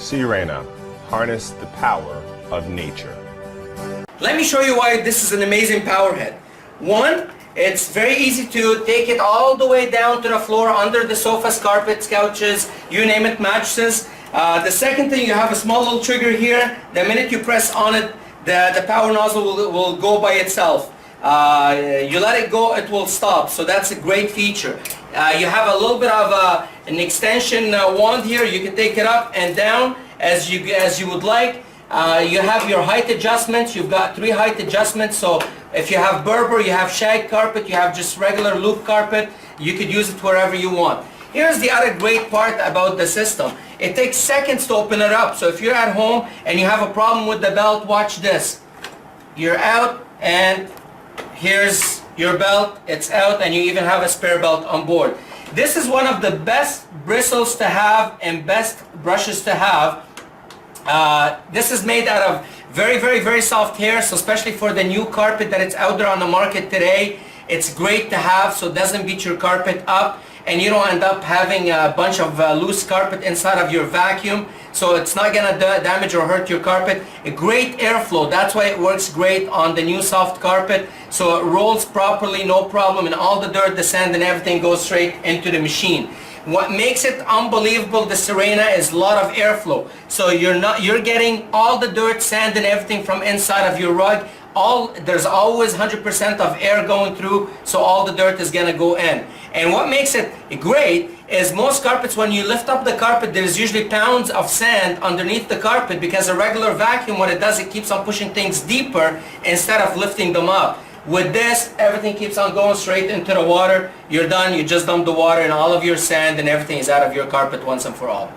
Sirena, harness the power of nature. Let me show you why this is an amazing power head. One, it's very easy to take it all the way down to the floor under the sofas, carpets, couches, you name it, mattresses. The second thing, you have a small little trigger here. The minute you press on it, the power nozzle will go by itself. You let it go, it will stop. So that's a great feature. You have a little bit of an extension wand here. You can take it up and down as you would like. You have your height adjustments. You've got 3 height adjustments. So if you have Berber, you have shag carpet, you have just regular loop carpet, you could use it wherever you want. Here's the other great part about the system. It takes seconds to open it up. So if you're at home and you have a problem with the belt, watch this. You're out and here's your belt. It's out and you even have a spare belt on board. This is one of the best bristles to have and best brushes to have. This is made out of very soft hair, so especially for the new carpet that it's out there on the market today, it's great to have so it doesn't beat your carpet up and you don't end up having a bunch of loose carpet inside of your vacuum, so it's not gonna damage or hurt your carpet. A great airflow, that's why it works great on the new soft carpet, so it rolls properly, no problem, and all the dirt, the sand and everything goes straight into the machine. What makes it unbelievable, the Sirena, is a lot of airflow. So you're getting all the dirt, sand and everything from inside of your rug. There's always 100% of air going through, so all the dirt is gonna go in. And what makes it great is most carpets, when you lift up the carpet, there's usually pounds of sand underneath the carpet because a regular vacuum, what it does, it keeps on pushing things deeper instead of lifting them up. With this, everything keeps on going straight into the water. You're done, you just dump the water and all of your sand and everything is out of your carpet once and for all.